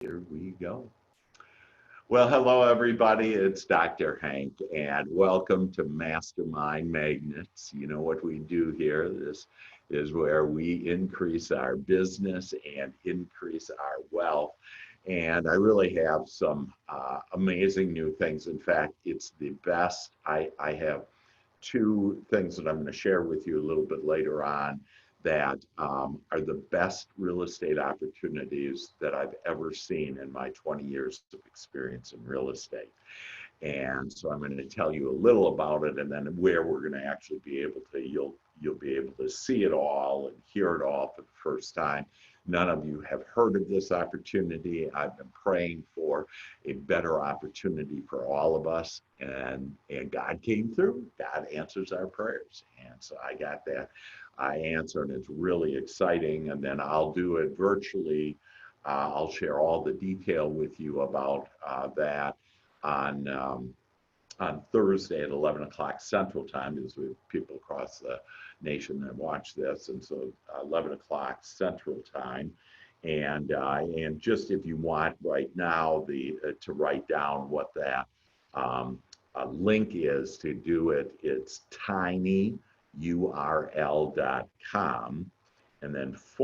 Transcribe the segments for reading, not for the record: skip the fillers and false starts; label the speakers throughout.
Speaker 1: Here we go. Well, hello, everybody. It's Dr. Hank, and welcome to Mastermind Magnets. You know what we do here. This is where we increase our business and increase our wealth. And I really have some amazing new things. In fact, it's the best. I have two things that I'm going to share with you a little bit later on that are the best real estate opportunities that I've ever seen in my 20 years of experience in real estate. And so I'm going to tell you a little about it, and then where we're going to actually be able to, you'll be able to see it all and hear it all for the first time. None of you have heard of this opportunity. I've been praying for a better opportunity for all of us, and God came through. God answers our prayers, and so I got that answer, and it's really exciting. And then I'll do it virtually. I'll share all the detail with you about that on Thursday at 11 o'clock Central Time, because we have people across the nation that watch this, and so 11 o'clock Central Time. And just if you want right now to write down what that link is to do it, it's tinyurl.com and then /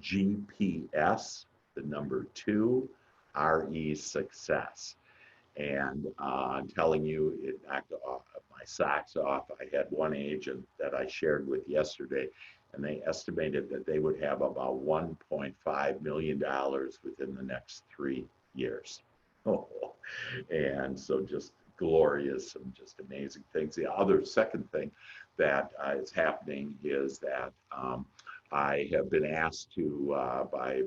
Speaker 1: GPS, the number 2, RE success. And I'm telling you, it knocked my socks off. I had one agent that I shared with yesterday, and they estimated that they would have about $1.5 million within the next 3 years. Oh, and so just glorious and just amazing things. The other second thing that is happening is that I have been asked to by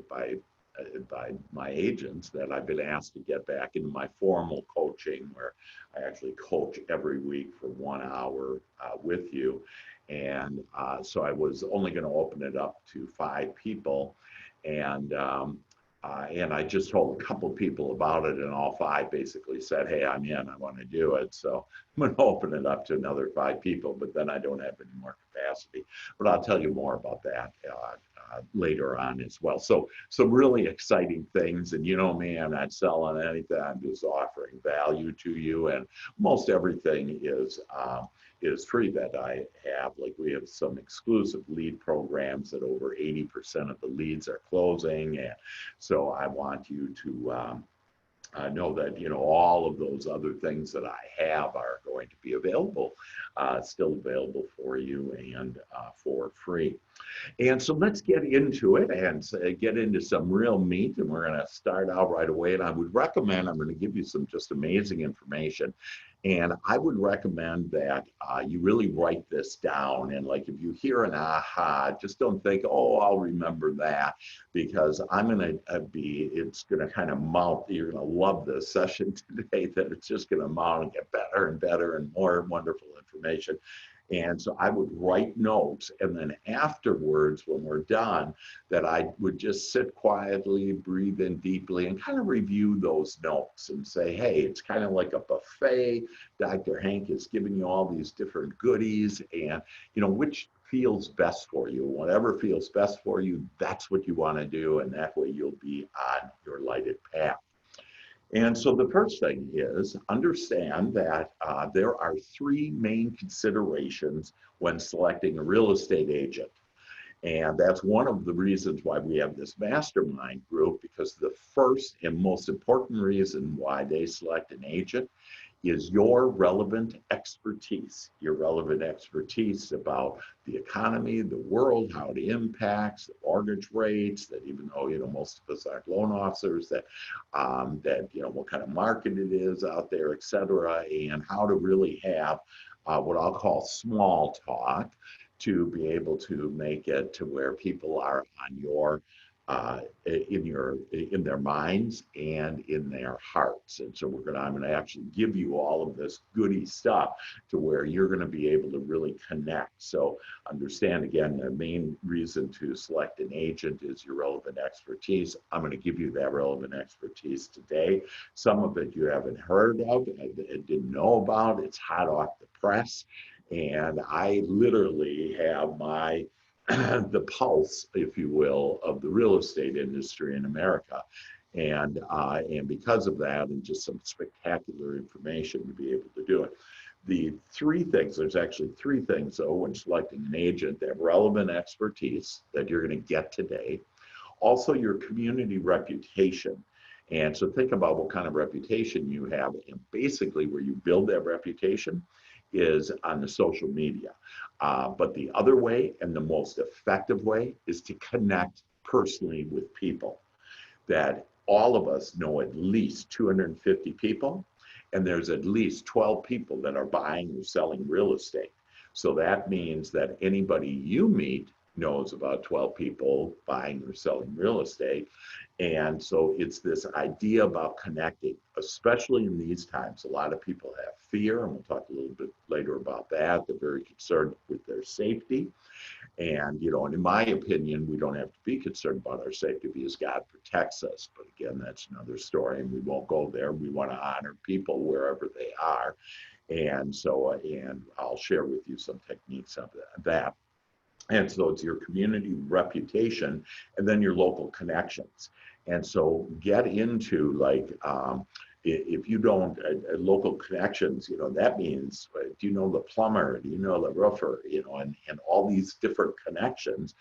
Speaker 1: my agents that I've been asked to get back into my formal coaching, where I actually coach every week for 1 hour with you. And so I was only going to open it up to 5 people. And I just told a couple people about it, and all 5 basically said, hey, I'm in, I want to do it. So I'm going to open it up to another 5 people, but then I don't have any more capacity. But I'll tell you more about that later on as well. So some really exciting things. And you know me, I'm not selling anything. I'm just offering value to you. And most everything is free that I have. Like, we have some exclusive lead programs that over 80% of the leads are closing. And so I want you to know that, you know, all of those other things that I have are going to be available, still available for you, and for free. And so let's get into it and get into some real meat. And we're going to start out right away. And I would recommend, I'm going to give you some just amazing information. And I would recommend that you really write this down. And like, if you hear an aha, just don't think, oh, I'll remember that, because I'm going to it's going to kind of mount. You're going to love this session today, that it's just going to mount and get better and better and more wonderful information. And so I would write notes, and then afterwards, when we're done, that I would just sit quietly, breathe in deeply, and kind of review those notes and say, hey, it's kind of like a buffet. Dr. Hank is giving you all these different goodies, and you know, which feels best for you. Whatever feels best for you, that's what you want to do, and that way you'll be on your lighted path. And so the first thing is, understand that there are 3 main considerations when selecting a real estate agent. And that's one of the reasons why we have this mastermind group, because the first and most important reason why they select an agent is your relevant expertise about the economy, the world, how it impacts the mortgage rates, that even though, you know, most of us aren't loan officers, that, you know, what kind of market it is out there, et cetera, and how to really have what I'll call small talk to be able to make it to where people are on your in their minds and in their hearts. And so I'm going to actually give you all of this goody stuff to where you're going to be able to really connect. So understand, again, the main reason to select an agent is your relevant expertise. I'm going to give you that relevant expertise today. Some of it you haven't heard of, didn't know about. It's hot off the press. And I literally have my the pulse, if you will, of the real estate industry in America. And because of that, and just some spectacular information to be able to do it. The three things, there's actually three things though, when selecting an agent: they have relevant expertise that you're going to get today, also your community reputation. And so think about what kind of reputation you have, and basically where you build that reputation is on the social media. But the other way, and the most effective way, is to connect personally with people. That all of us know at least 250 people, and there's at least 12 people that are buying or selling real estate. So that means that anybody you meet knows about 12 people buying or selling real estate. And so it's this idea about connecting, especially in these times. A lot of people have fear, and we'll talk a little bit later about that. They're very concerned with their safety. And, and in my opinion, we don't have to be concerned about our safety because God protects us. But again, that's another story, and we won't go there. We want to honor people wherever they are. And so, and I'll share with you some techniques of that. And so it's your community reputation and then your local connections. And so get into if you don't, local connections, that means, do you know the plumber? Do you know the roofer? And all these different connections.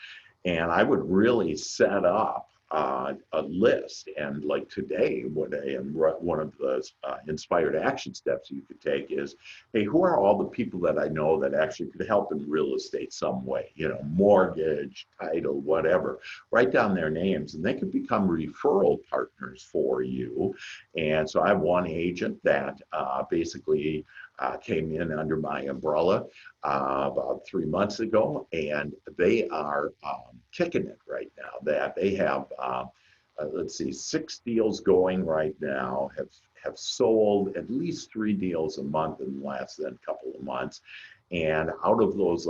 Speaker 1: And I would really set up a list. And like today, one of the inspired action steps you could take is, hey, who are all the people that I know that actually could help in real estate some way, mortgage, title, whatever. Write down their names, and they can become referral partners for you. And so I have one agent that basically came in under my umbrella about 3 months ago, and they are kicking it right now. That they have, let's see, 6 deals going right now. Have sold at least 3 deals a month in the last couple of months, and out of those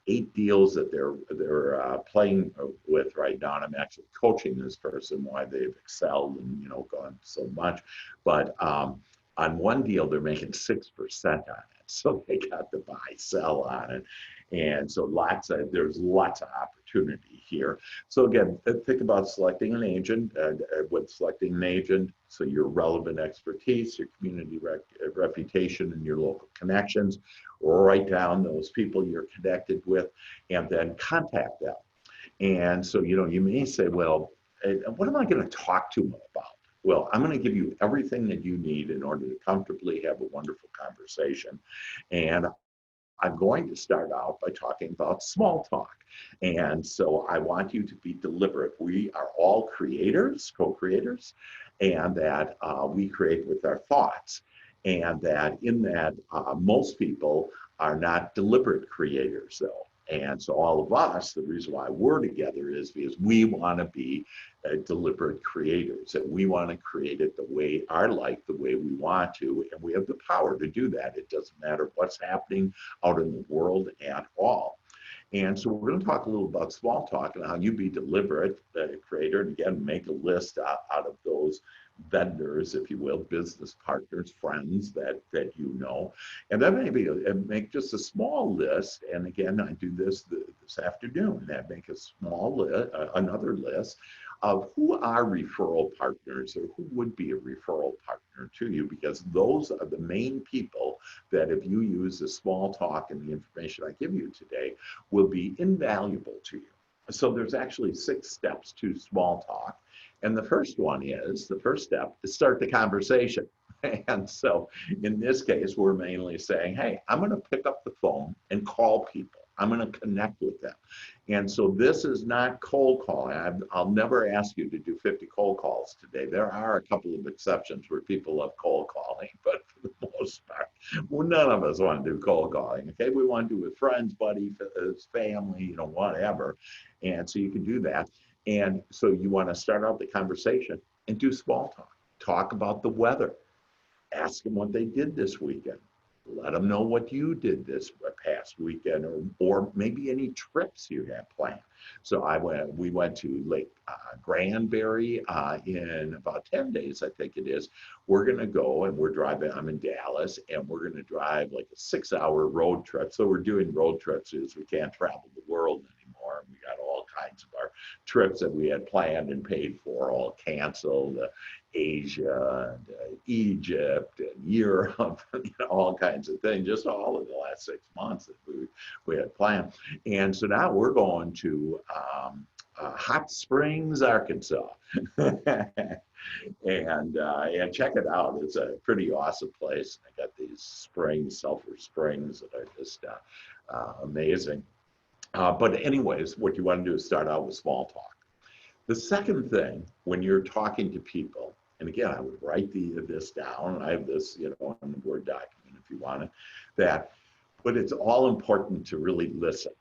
Speaker 1: 8 deals that they're playing with right now, and I'm actually coaching this person why they've excelled and gone so much, but on one deal, they're making 6% on it. So they got the buy, sell on it. And so there's lots of opportunity here. So again, think about selecting an agent. With selecting an agent, so your relevant expertise, your community reputation, and your local connections. Write down those people you're connected with, and then contact them. And so, you may say, well, what am I going to talk to them about? Well, I'm going to give you everything that you need in order to comfortably have a wonderful conversation. And I'm going to start out by talking about small talk. And so I want you to be deliberate. We are all creators, co-creators, and that we create with our thoughts. And that in that, most people are not deliberate creators, though. And so all of us, the reason why we're together is because we want to be deliberate creators, and we want to create it our life the way we want to, and we have the power to do that. It doesn't matter what's happening out in the world at all. And so we're going to talk a little about small talk and how you be deliberate creator, and again, make a list out of those vendors, if you will, business partners, friends that you know, and then maybe make just a small list. And again, I do this afternoon. That make a small list, another list of who are referral partners or who would be a referral partner to you, because those are the main people that if you use the small talk and the information I give you today will be invaluable to you. So there's actually 6 steps to small talk. And the first step is start the conversation. And so in this case, we're mainly saying, hey, I'm going to pick up the phone and call people. I'm going to connect with them. And so this is not cold calling. I'll never ask you to do 50 cold calls today. There are a couple of exceptions where people love cold calling, but for the most part, none of us want to do cold calling. Okay, we want to do it with friends, buddies, family, whatever. And so you can do that. And so you want to start out the conversation and do small talk. Talk about the weather. Ask them what they did this weekend. Let them know what you did this past weekend, or maybe any trips you have planned. So we went to Lake Granbury in about 10 days, I think it is. We're going to go and we're driving. I'm in Dallas, and we're going to drive like a 6-hour road trip. So we're doing road trips because we can't travel the world anymore. anymore. We got all kinds of our trips that we had planned and paid for all canceled. Asia and Egypt and Europe, all kinds of things, just all in the last 6 months that we had planned. And so now we're going to Hot Springs, Arkansas. And check it out. It's a pretty awesome place. I got these springs, sulfur springs, that are just amazing. But anyways, what you want to do is start out with small talk. The second thing, when you're talking to people, and again, I would write this down. I have this, on the Word document if you want it. But it's all important to really listen.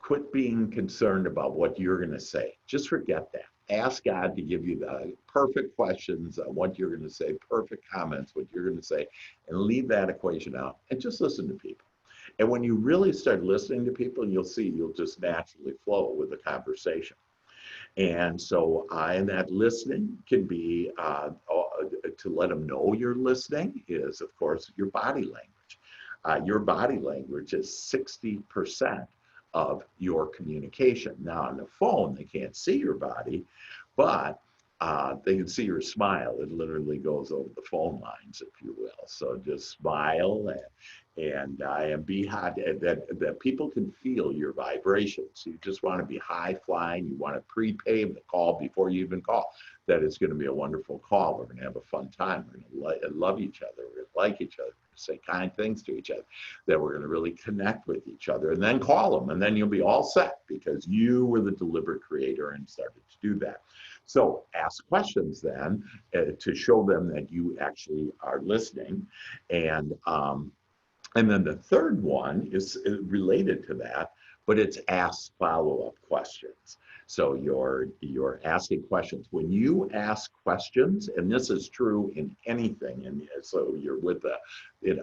Speaker 1: Quit being concerned about what you're going to say. Just forget that. Ask God to give you the perfect questions on what you're going to say, perfect comments, what you're going to say, and leave that equation out and just listen to people. And when you really start listening to people, you'll see you'll just naturally flow with the conversation. And so, and that listening can be to let them know you're listening is, of course, your body language. Your body language is 60% of your communication. Now, on the phone, they can't see your body, but they can see your smile. It literally goes over the phone lines, if you will. So just smile and be hot. That people can feel your vibrations. You just want to be high flying. You want to prepay the call before you even call. That is going to be a wonderful call. We're going to have a fun time. We're going to love each other. We're going to like each other. Say kind things to each other, that we're going to really connect with each other, and then call them, and then you'll be all set because you were the deliberate creator and started to do that. So ask questions then to show them that you actually are listening. And then the third one is related to that, but it's ask follow-up questions. So you're asking questions. When you ask questions, and this is true in anything, and so you're with a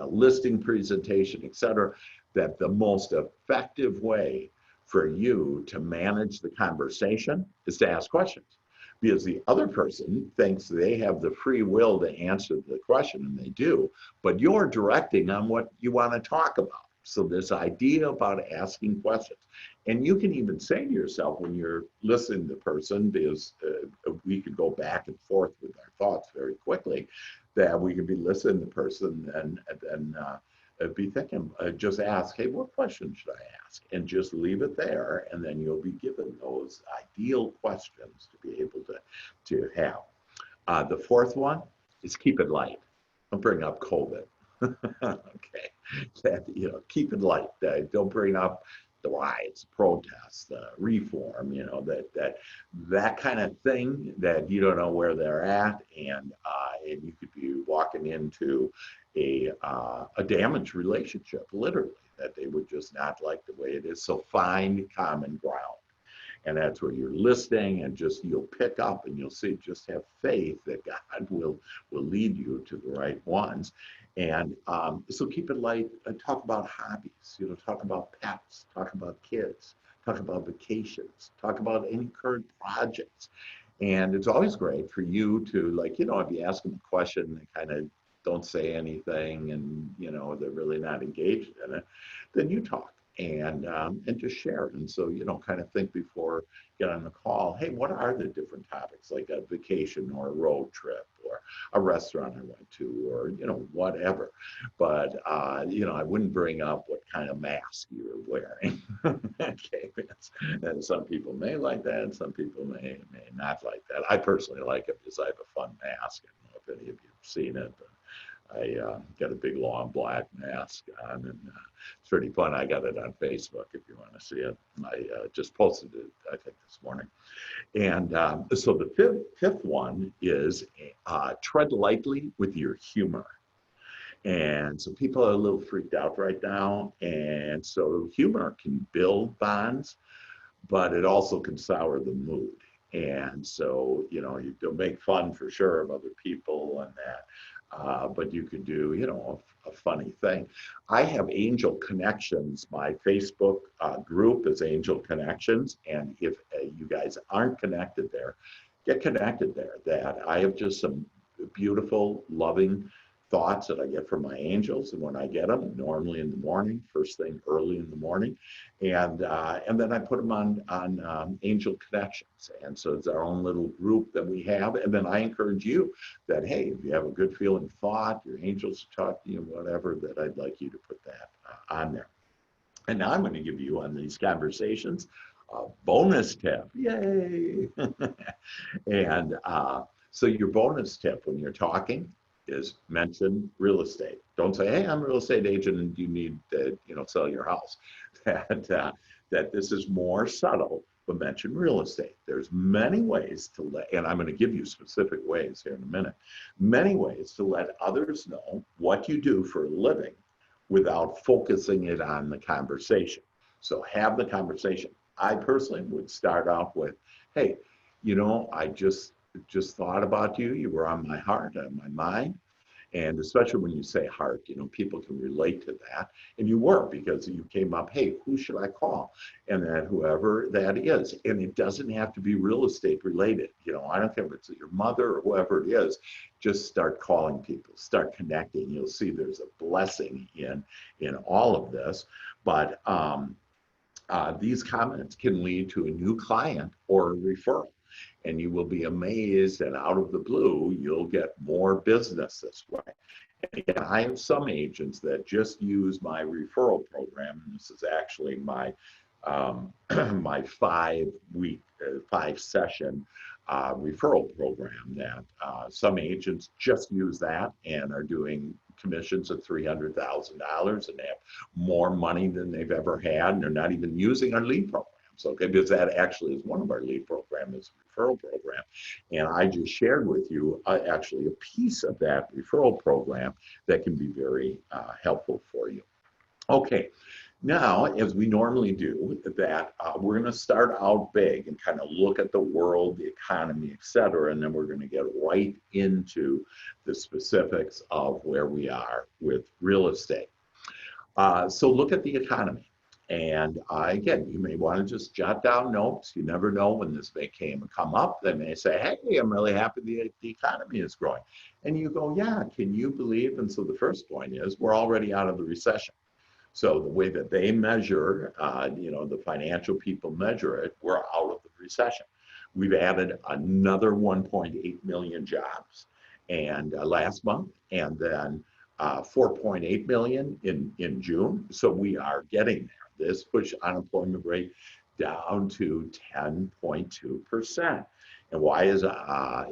Speaker 1: listing presentation, et cetera, that the most effective way for you to manage the conversation is to ask questions. Because the other person thinks they have the free will to answer the question, and they do, but you're directing on what you want to talk about. So this idea about asking questions. And you can even say to yourself when you're listening to the person, because we could go back and forth with our thoughts very quickly, that we could be listening to the person and then be thinking, just ask, hey, what question should I ask? And just leave it there, and then you'll be given those ideal questions to be able to have. The fourth one is keep it light. Don't bring up COVID. Okay, keep it light. Don't bring up the riots, protests, reform. That kind of thing that you don't know where they're at, and you could be walking into a damaged relationship, literally, that they would just not like the way it is. So find common ground. And that's where you're listening, and just you'll pick up and you'll see, just have faith that God will lead you to the right ones. And so keep it light. Talk about hobbies, talk about pets, talk about kids, talk about vacations, talk about any current projects. And it's always great for you to, if you ask them a question, they kind of don't say anything, and they're really not engaged in it, then you talk and just share it. And so kind of think before you get on the call, hey, what are the different topics, like a vacation or a road trip or a restaurant I went to, or whatever. But I wouldn't bring up what kind of mask you're wearing. Okay, and some people may like that, and some people may not like that. I personally like it because I have a fun mask. I don't know if any of you have seen it, but I got a big long black mask on, and it's pretty fun. I got it on Facebook if you want to see it. I just posted it, I think, this morning. And so the fifth one is tread lightly with your humor. And so people are a little freaked out right now. And so humor can build bonds, but it also can sour the mood. And so, you don't make fun for sure of other people and that. But you could do, a funny thing. I have Angel Connections. My Facebook group is Angel Connections. And if you guys aren't connected there, get connected there. That I have just some beautiful, loving thoughts that I get from my angels, and when I get them, normally in the morning, first thing early in the morning, and then I put them on Angel Connections, and so it's our own little group that we have, and then I encourage you that hey, if you have a good feeling thought, your angels are talking to you, whatever, that I'd like you to put that on there. And now I'm going to give you on these conversations a bonus tip. Yay! And so your bonus tip when you're talking is mention real estate. Don't say, "Hey, I'm a real estate agent, and you need to, sell your house." That this is more subtle, but mention real estate. There's many ways to let, and I'm going to give you specific ways here in a minute. Many ways to let others know what you do for a living without focusing it on the conversation. So have the conversation. I personally would start out with, "Hey, I just thought about you. You were on my heart, on my mind." And especially when you say heart, people can relate to that. And you were, because you came up, "Hey, who should I call?" And then whoever that is. And it doesn't have to be real estate related. I don't care if it's your mother or whoever it is. Just start calling people, start connecting. You'll see there's a blessing in all of this. But these comments can lead to a new client or a referral. And you will be amazed that out of the blue, you'll get more business this way. And again, I have some agents that just use my referral program. And this is actually my my 5-week, 5-session referral program that some agents just use that and are doing commissions of $300,000 and have more money than they've ever had, and they're not even using our lead program. So, okay, because that actually is one of our lead programs, referral program. And I just shared with you actually a piece of that referral program that can be very helpful for you. Okay, now, as we normally do, that we're going to start out big and kind of look at the world, the economy, et cetera, and then we're going to get right into the specifics of where we are with real estate. So look at the economy. And again, you may want to just jot down notes. You never know when this may come up. They may say, "Hey, I'm really happy the economy is growing." And you go, "Yeah, can you believe?" And so the first point is we're already out of the recession. So the way that they measure, the financial people measure it, we're out of the recession. We've added another 1.8 million jobs and last month, and then 4.8 million in June. So we are getting there. This pushed unemployment rate down to 10.2%. And why is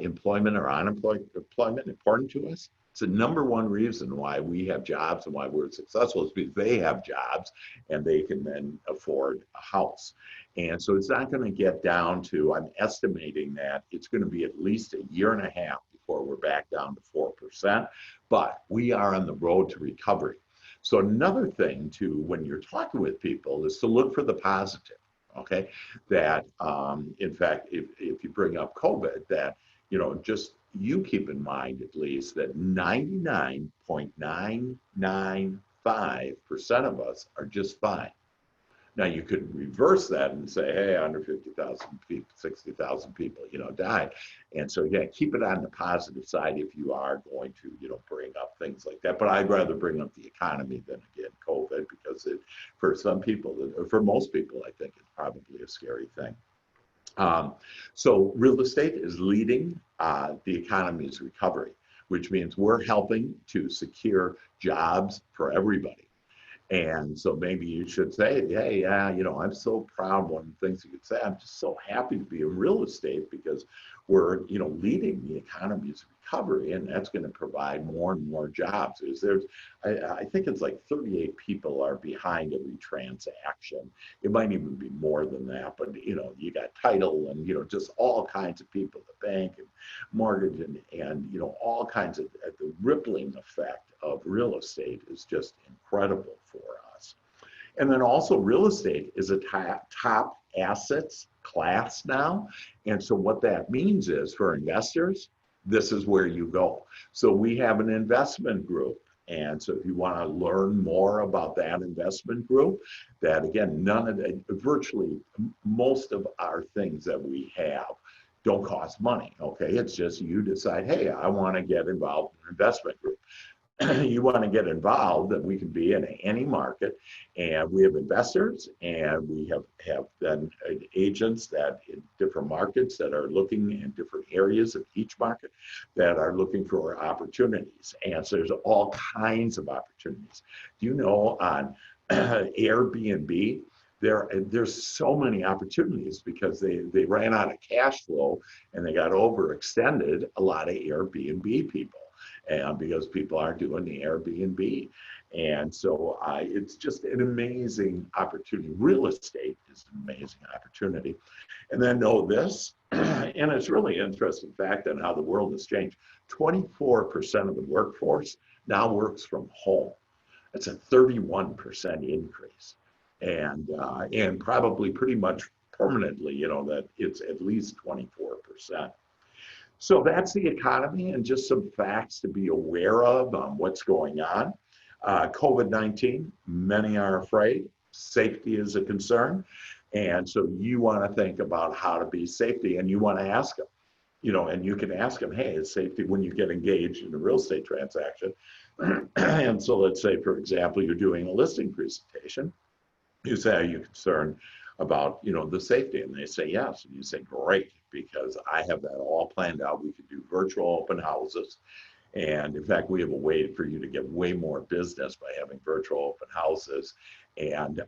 Speaker 1: employment or unemployment important to us? It's the number one reason why we have jobs and why we're successful is because they have jobs and they can then afford a house. And so it's not going to get down to, I'm estimating that it's going to be at least a year and a half before we're back down to 4%, but we are on the road to recovery. So another thing to, when you're talking with people, is to look for the positive, okay? That, in fact, if you bring up COVID, that, just you keep in mind at least that 99.995% of us are just fine. Now you could reverse that and say, "Hey, under 50,000 people, 60,000 people, died." And so, yeah, keep it on the positive side if you are going to, bring up things like that. But I'd rather bring up the economy than, again, COVID, because for some people, for most people, I think it's probably a scary thing. So real estate is leading the economy's recovery, which means we're helping to secure jobs for everybody. And so maybe you should say, "Hey, yeah, I'm so proud." One of the things you could say, "I'm just so happy to be in real estate because we're, leading the economy's recovery, and that's going to provide more and more jobs." I think it's like 38 people are behind every transaction. It might even be more than that, but you got title and just all kinds of people, the bank and mortgage and all kinds of the rippling effect of real estate is just incredible for us. And then also real estate is a top assets class now. And so what that means is for investors, this is where you go. So we have an investment group. And so if you want to learn more about that investment group, that again, virtually most of our things that we have don't cost money, okay? It's just you decide, "Hey, I want to get involved in an investment group." you want to get involved, then we can be in any market. And we have investors, and we have then agents that in different markets that are looking in different areas of each market that are looking for opportunities. And so there's all kinds of opportunities. Do you know on Airbnb, there's so many opportunities because they ran out of cash flow and they got overextended, a lot of Airbnb people, and because people aren't doing the Airbnb. And so it's just an amazing opportunity. Real estate is an amazing opportunity. And then know this, and it's really interesting fact on how the world has changed. 24% of the workforce now works from home. That's a 31% increase. And probably pretty much permanently, you know, that it's at least 24%. So that's the economy and just some facts to be aware of on what's going on. COVID-19, many are afraid. Safety is a concern. And so you want to think about how to be safety, and you want to ask them, you know, and you can ask them, hey, is safety when you get engaged in a real estate transaction? And so let's say, for example, you're doing a listing presentation. You say, are you concerned about, you know, the safety? And they say yes. And you say, great, because I have that all planned out. We could do virtual open houses. And in fact, we have a way for you to get way more business by having virtual open houses, and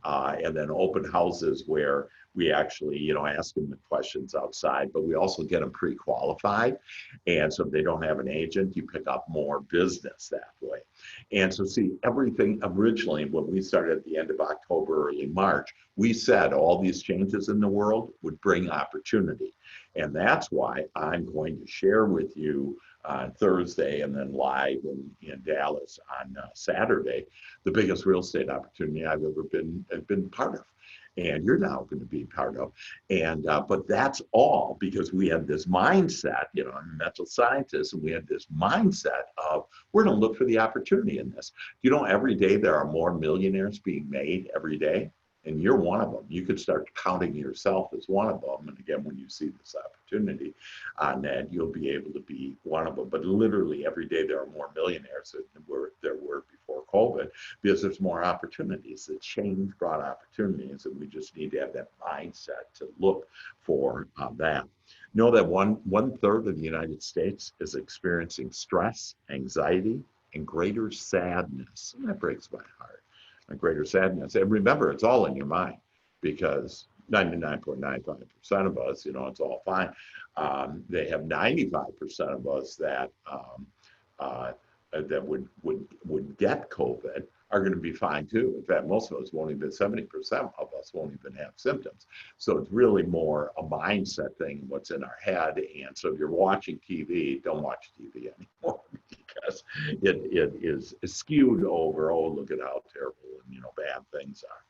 Speaker 1: then open houses where we actually, you know, ask them the questions outside, but we also get them pre-qualified. And so if they don't have an agent, you pick up more business that way. And so see, everything originally, when we started at the end of October, early March, we said all these changes in the world would bring opportunity. And that's why I'm going to share with you on Thursday and then live in Dallas on Saturday, the biggest real estate opportunity I've ever been part of. And you're now going to be part of. And but that's all because we had this mindset, you know, I'm a mental scientist, and we had this mindset of we're going to look for the opportunity in this. You know, every day there are more millionaires being made every day, and you're one of them. You could start counting yourself as one of them. And again, when you see this opportunity on that, you'll be able to be one of them. But literally every day there are more millionaires than there were before COVID, because there's more opportunities. The change brought opportunities, and we just need to have that mindset to look for that. Know that one third of the United States is experiencing stress, anxiety, and greater sadness. And that breaks my heart. And greater sadness. And remember, it's all in your mind, because 99.95% of us, you know, it's all fine. They have 95% of us that that would get COVID are going to be fine too. In fact, most of us won't even, 70% of us won't even have symptoms. So it's really more a mindset thing, what's in our head. And so if you're watching TV, don't watch TV anymore, because it is skewed over, oh, look at how terrible and, you know, bad things are.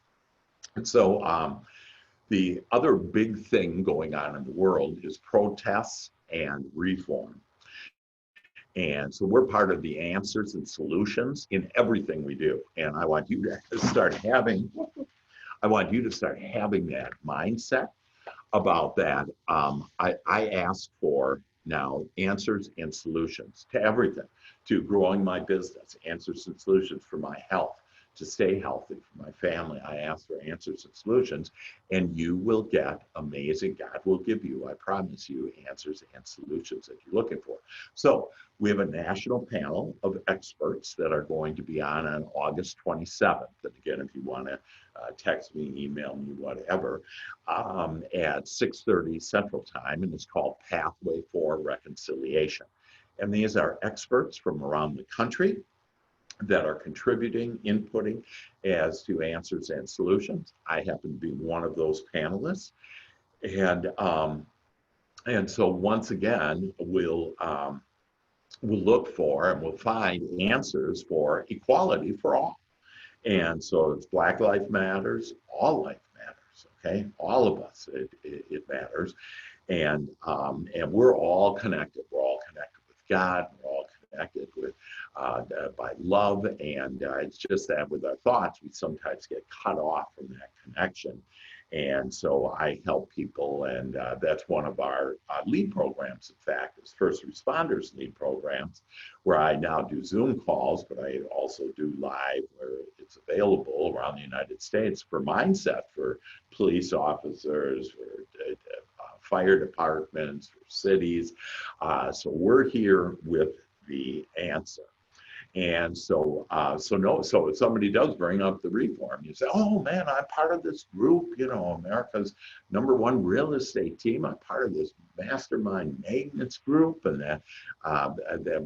Speaker 1: And so the other big thing going on in the world is protests and reform. And so we're part of the answers and solutions in everything we do. And I want you to start having, that mindset about that. I ask for now answers and solutions to everything, to growing my business, answers and solutions for my health, to stay healthy for my family. I ask for answers and solutions, and you will get amazing. God will give you, I promise you, answers and solutions that you're looking for. So we have a national panel of experts that are going to be on August 27th. And again, if you want to text me, email me, whatever, at 6:30 Central Time, and it's called Pathway for Reconciliation. And these are experts from around the country that are contributing, inputting as to answers and solutions. I happen to be one of those panelists. And so once again, we'll look for and we'll find answers for equality for all. And so it's Black Life Matters, all life matters, okay? All of us, it matters. And we're all connected. We're all connected with God. We're all connected with by love, and it's just that with our thoughts we sometimes get cut off from that connection, And so I help people, and that's one of our lead programs, in fact, is First Responders Lead Programs, where I now do Zoom calls, but I also do live where it's available around the United States for mindset for police officers, for fire departments, for cities. So we're here with the answer. And so if somebody does bring up the reform, you say, "Oh man, I'm part of this group, America's #1 real estate team. I'm part of this Mastermind maintenance group, and that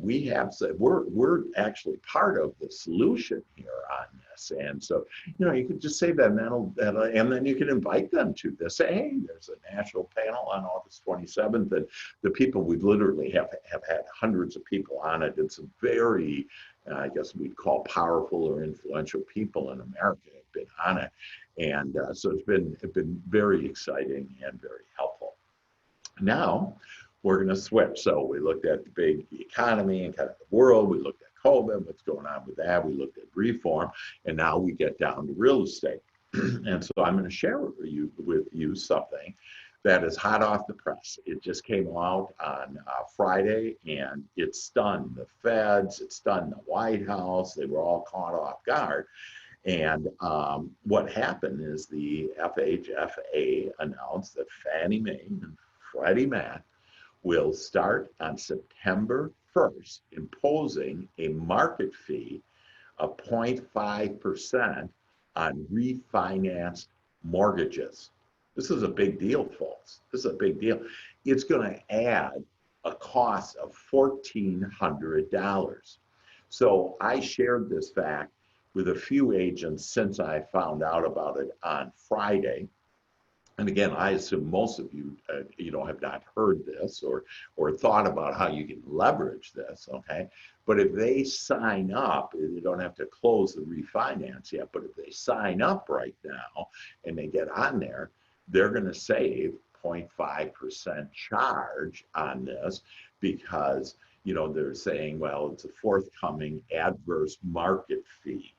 Speaker 1: we have said we're actually part of the solution here on this." And so, you can just say that, and then you can invite them to this. Say, "Hey, there's a national panel on August 27th, and the people we literally have had hundreds of people on it. It's a very I guess we'd call powerful or influential people in America have been on it." And so it's been very exciting and very helpful. Now we're going to switch. So we looked at the economy and kind of the world. We looked at COVID, what's going on with that. We looked at reform, and now we get down to real estate. And so I'm going to share with you something that is hot off the press. It just came out on Friday, and it stunned the feds, it stunned the White House. They were all caught off guard. And what happened is the FHFA announced that Fannie Mae and Freddie Mac will start on September 1st imposing a market fee of 0.5% on refinanced mortgages. This is a big deal, folks. This is a big deal. It's going to add a cost of $1,400. So I shared this fact with a few agents since I found out about it on Friday. And again, I assume most of you, have not heard this or thought about how you can leverage this, okay? But if they sign up, they don't have to close the refinance yet, but if they sign up right now and they get on there, they're going to save 0.5% charge on this because, they're saying, well, it's a forthcoming adverse market fee.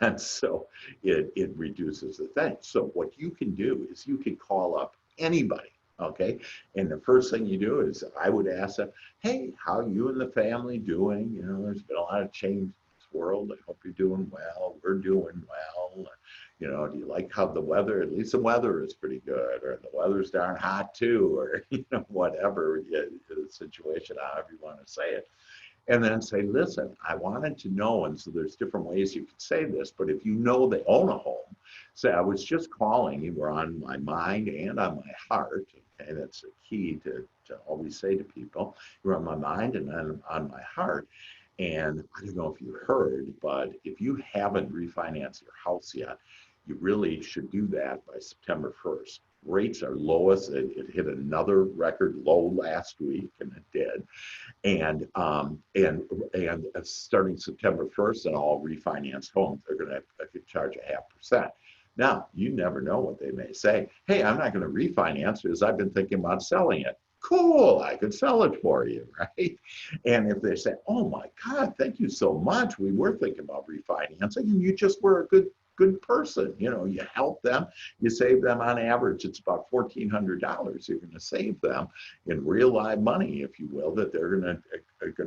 Speaker 1: And so it reduces the thing. So what you can do is you can call up anybody, okay? And the first thing you do is I would ask them, "Hey, how are you and the family doing? There's been a lot of change in this world. I hope you're doing well. We're doing well. Do you like how the weather, at least the weather is pretty good, or the weather's darn hot too, or, whatever the situation, however you want to say it." And then say, "Listen, I wanted to know," and so there's different ways you could say this, but if you know they own a home, say, "I was just calling, you were on my mind and on my heart," okay, that's the key to always say to people, "You're on my mind and on my heart. And I don't know if you heard, but if you haven't refinanced your house yet, you really should do that by September 1st. Rates are lowest. It hit another record low last week, and it did. And starting September 1st, and all refinanced homes are going to charge 0.5%. Now, you never know what they may say. "Hey, I'm not going to refinance because I've been thinking about selling it." Cool, I could sell it for you, right? And if they say, "Oh my God, thank you so much. We were thinking about refinancing, and you just were a good person. You help them, you save them on average, it's about $1,400 you're going to save them in real live money, if you will, that they're going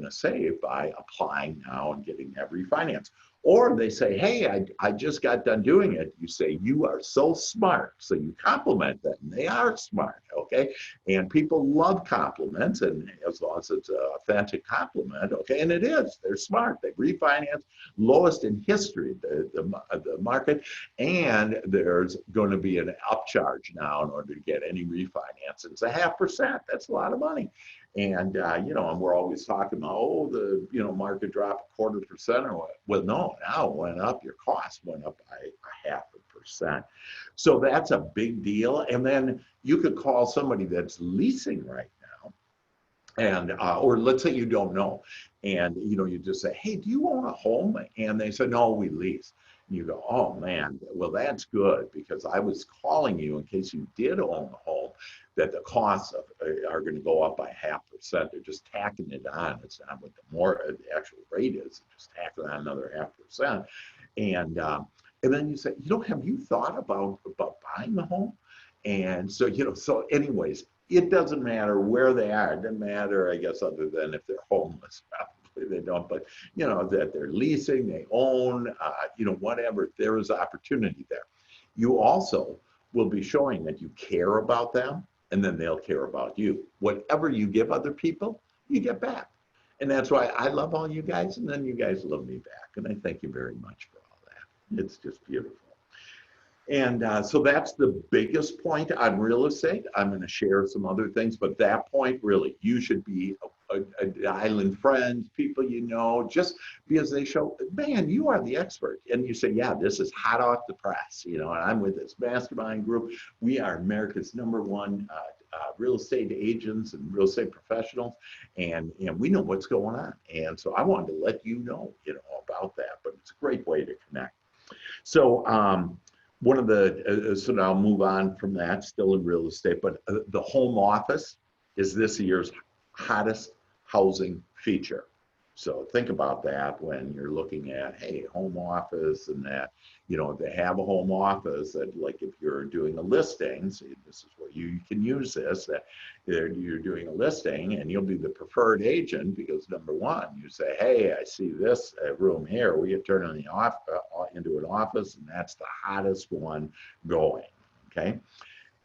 Speaker 1: to save by applying now and getting that refinance." Or they say, "Hey, I just got done doing it." You say, "You are so smart." So you compliment them. They are smart, okay? And people love compliments, and as long as it's an authentic compliment, okay? And it is. They're smart. They refinance lowest in history, the market, and there's going to be an upcharge now in order to get any refinance. It's 0.5%. That's a lot of money. And, and we're always talking about, "Oh, the, market dropped 0.25% or what?" Well, no, now it went up. Your cost went up by 0.5%. So that's a big deal. And then you could call somebody that's leasing right now, and or let's say you don't know, and you just say, "Hey, do you own a home?" And they say, "No, we lease." And you go, "Oh man, well that's good, because I was calling you in case you did own a home, that the costs are going to go up by 0.5%. They're just tacking it on. It's not what the actual rate is. They're just tacking on another 0.5%." And then you say, "Have you thought about buying the home. And so, so anyways, it doesn't matter where they are. It doesn't matter, I guess, other than if they're homeless. Probably they don't, but that they're leasing, they own, whatever. There is opportunity there. You also will be showing that you care about them, and then they'll care about you. Whatever you give other people, you get back. And that's why I love all you guys, and then you guys love me back. And I thank you very much for all that. It's just beautiful. And so that's the biggest point on real estate. I'm going to share some other things, but that point, really, you should be island friends, people just because they show, man, you are the expert. And you say, yeah, this is hot off the press, and I'm with this mastermind group. We are America's #1 real estate agents and real estate professionals, and we know what's going on. And so I wanted to let you know, about that, but it's a great way to connect. So, one of the, so now I'll move on from that, still in real estate, but the home office is this year's hottest housing feature. So think about that when you're looking at, hey, home office and that, if they have a home office, that like if you're doing a listing, see, this is where you can use this, that you're doing a listing and you'll be the preferred agent because number one, you say, hey, I see this room here, we can turn it into an office, and that's the hottest one going, okay?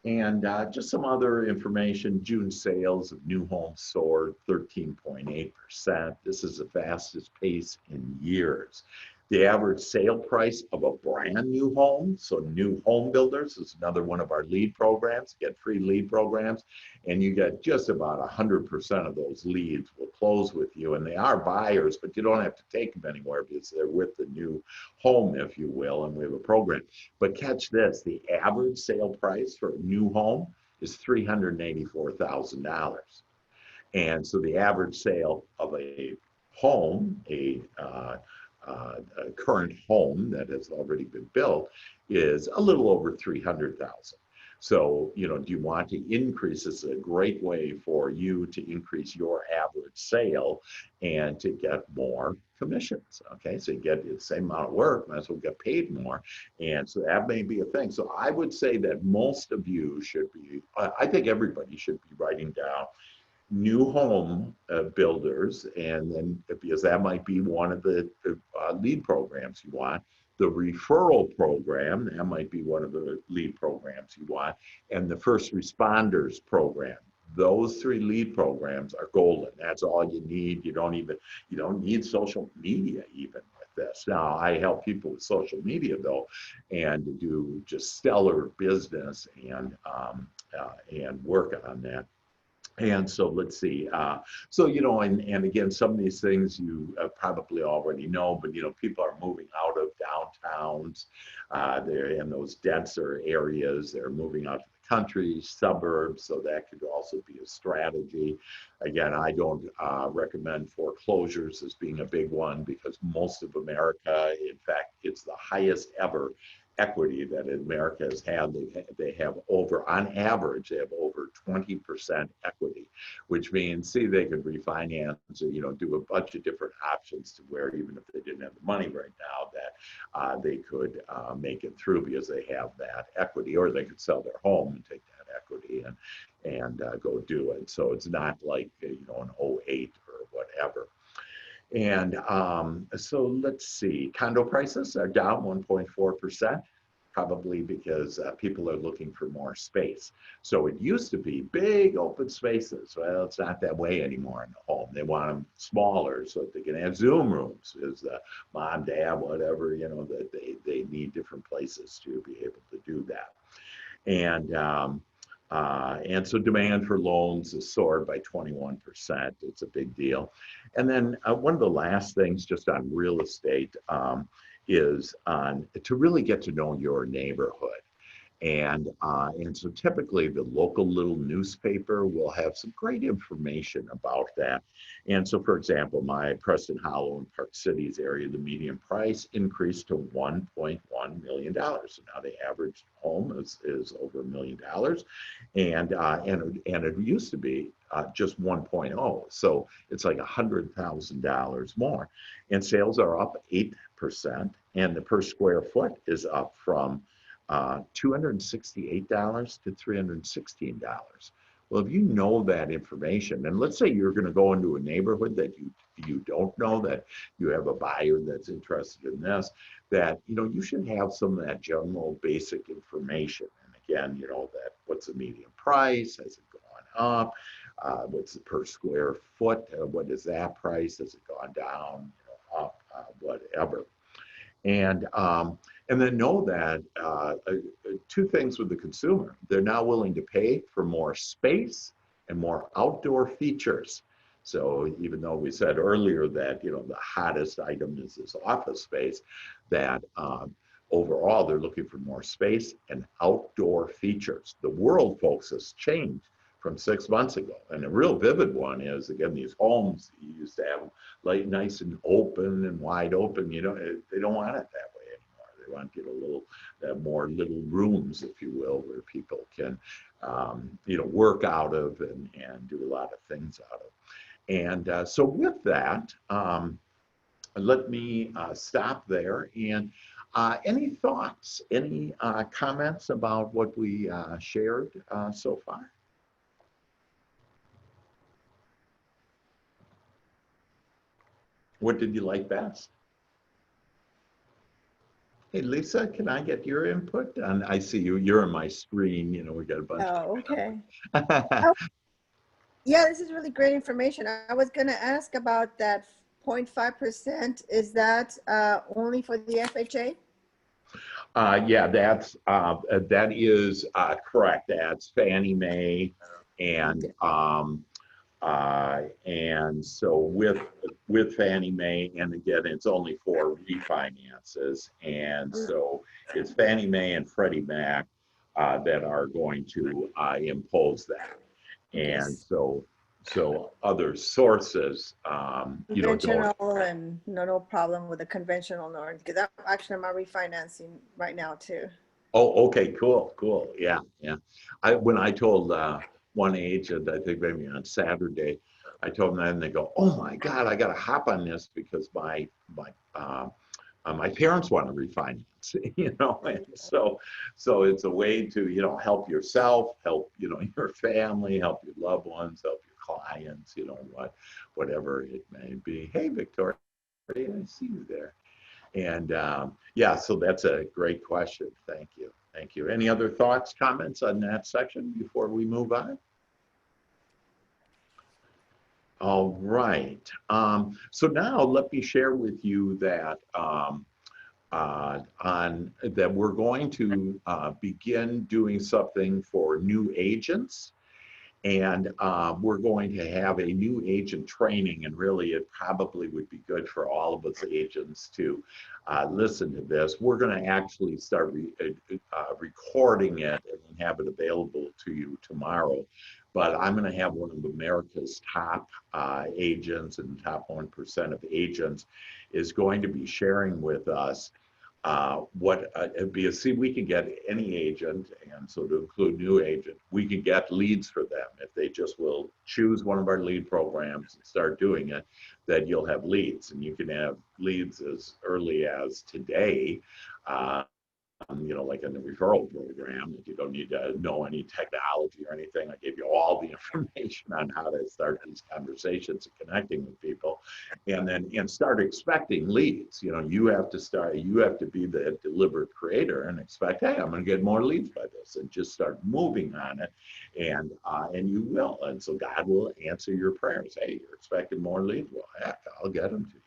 Speaker 1: And just some other information, June sales of new homes soared 13.8%. This is the fastest pace in years. The average sale price of a brand new home, so new home builders is another one of our lead programs, get free lead programs, and you get just about 100% of those leads will close with you, and they are buyers, but you don't have to take them anywhere because they're with the new home, if you will, and we have a program. But catch this, the average sale price for a new home is $384,000. And so the average sale of a home, a current home that has already been built, is a little over 300,000. So, do you want to increase? This is a great way for you to increase your average sale and to get more commissions. Okay, so you get the same amount of work, might as well get paid more. And so that may be a thing. So I would say that most of you should be, I think everybody should be writing down new home builders, and then because that might be one of the lead programs you want. The referral program, that might be one of the lead programs you want, and the first responders program. Those 3 lead programs are golden. That's all you need. You don't need social media even with this. Now, I help people with social media though, and do just stellar business and work on that. And so let's see. And again, some of these things you probably already know, but people are moving out of downtowns. They're in those denser areas. They're moving out to the country, suburbs. So that could also be a strategy. Again, I don't recommend foreclosures as being a big one because most of America, in fact, it's the highest ever equity that America has had. They have over, on average, they have over 20% equity, which means, see, they could refinance or, do a bunch of different options to where even if they didn't have the money right now, that they could make it through because they have that equity, or they could sell their home and take that equity and go do it. So it's not like, an 08 or whatever. And so let's see, condo prices are down 1.4%, probably because people are looking for more space. So it used to be big open spaces. Well, it's not that way anymore in the home. They want them smaller so that they can have Zoom rooms, is mom, dad, whatever, that they need different places to be able to do that. And so demand for loans has soared by 21%. It's a big deal. And then one of the last things just on real estate is to really get to know your neighborhood. And so typically the local little newspaper will have some great information about that. And so, for example, my Preston Hollow and Park Cities area, the median price increased to $1.1 million. So now the average home is over $1 million. And it used to be just 1.0. So it's like $100,000 more. And sales are up 8%. And the per square foot is up from $268 to $316. Well, if you know that information, and let's say you're going to go into a neighborhood that you don't know, that you have a buyer that's interested in this, that you should have some of that general basic information. And again, that what's the median price? Has it gone up? What's the per square foot? What is that price? Has it gone down? Up? Whatever. And then know that two things with the consumer: they're now willing to pay for more space and more outdoor features. So even though we said earlier that the hottest item is this office space, that overall they're looking for more space and outdoor features. The world, folks, has changed from 6 months ago. And a real vivid one is, again, these homes you used to have like nice and open and wide open. They don't want it that way anymore. They want a little more little rooms, if you will, where people can work out of and do a lot of things out of. And so with that, let me stop there. And any thoughts, any comments about what we shared so far? What did you like best? Hey, Lisa, can I get your input? And I see you're in my screen. We got a bunch
Speaker 2: Oh, okay.
Speaker 1: of
Speaker 2: Oh, yeah, this is really great information. I was going to ask about that 0.5%. Is that only for the FHA?
Speaker 1: Yeah, that is correct. That's Fannie Mae, and so with Fannie Mae, and again, it's only for refinances, and so it's Fannie Mae and Freddie Mac that are going to impose that, and
Speaker 2: Yes.
Speaker 1: so other sources, don't.
Speaker 2: Conventional, and no problem with the conventional norms, because I'm refinancing right now too.
Speaker 1: Oh, okay, cool. Yeah. When I told one agent, I think maybe on Saturday, I told them that, and they go, "Oh my God, I got to hop on this because my parents want to refinance," and so it's a way to help yourself, help your family, help your loved ones, help your clients, whatever it may be. Hey, Victoria, I see you there. And yeah, so that's a great question. Thank you. Thank you. Any other thoughts, comments on that section before we move on? All right. So now let me share with you that that we're going to begin doing something for new agents. And we're going to have a new agent training, and really it probably would be good for all of us agents to listen to this. We're going to actually start recording it and have it available to you tomorrow. But I'm going to have one of America's top agents and top 1% of agents is going to be sharing with us because see, we can get any agent, and so to include new agent, we can get leads for them if they just will choose one of our lead programs and start doing it. That you'll have leads, and you can have leads as early as today. Like in the referral program, that you don't need to know any technology or anything. I gave you all the information on how to start these conversations and connecting with people, and start expecting leads. You have to be the deliberate creator and expect, hey, I'm going to get more leads by this, and just start moving on it, and you will. And so God will answer your prayers. Hey, you're expecting more leads? Well, heck, I'll get them to you.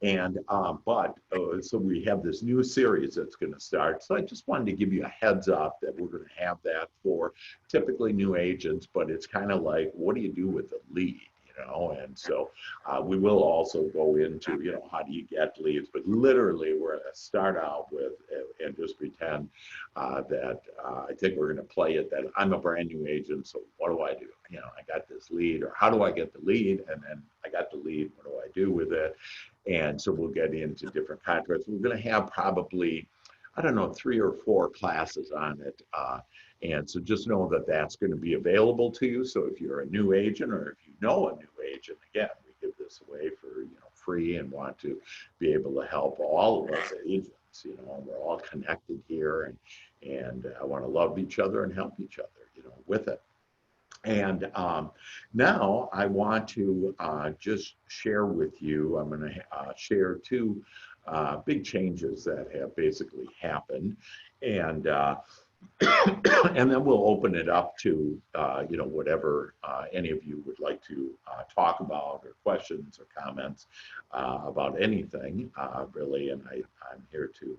Speaker 1: And so we have this new series that's going to start. So I just wanted to give you a heads up that we're going to have that for typically new agents, but it's kind of like, what do you do with a lead? And so we will also go into, how do you get leads? But literally, we're going to start out with and just pretend that I think we're going to play it that I'm a brand new agent. So what do I do? I got this lead, or how do I get the lead? And then I got the lead. What do I do with it? And so we'll get into different contracts. We're going to have probably, I don't know, 3 or 4 classes on it. And so just know that that's going to be available to you. So if you're a new agent, or if you know a new agent, again, we give this away for free, and want to be able to help all of us agents. We're all connected here, and I want to love each other and help each other, with it. And now I want to just share with you, I'm going to share two big changes that have basically happened. And and then we'll open it up to, whatever any of you would like to talk about, or questions or comments about anything, really. And I'm here to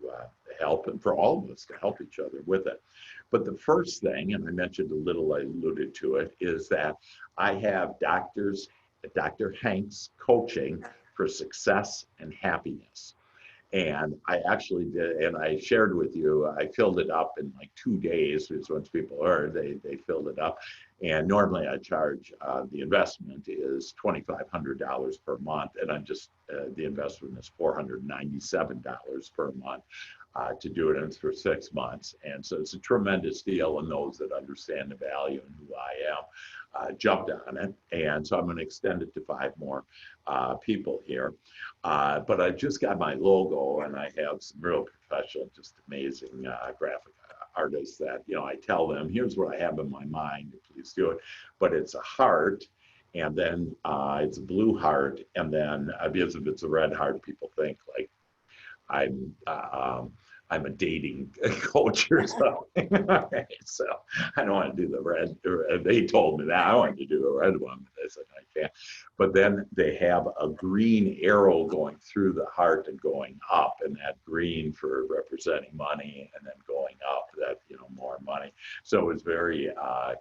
Speaker 1: help, and for all of us to help each other with it. But the first thing, and I mentioned a little, I alluded to it, is that I have Dr. Hank's coaching for success and happiness. And I actually did, and I shared with you, I filled it up in like 2 days, because once people heard, they filled it up. And normally I charge, the investment is $2,500 per month, and I'm just, the investment is $497 per month to do it, and it's for 6 months. And so it's a tremendous deal, and those that understand the value and who I am jumped on it. And so I'm going to extend it to 5 more people here. But I just got my logo, and I have some real professional, just amazing graphic artists that, I tell them, here's what I have in my mind, please do it. But it's a heart, and then it's a blue heart, and then because if it's a red heart, people think like I'm a dating coach or something. So I don't want to do the red. They told me that I wanted to do the red one, but I said I can't. But then they have a green arrow going through the heart and going up, and that green for representing money, and then going up, that more money. So it's very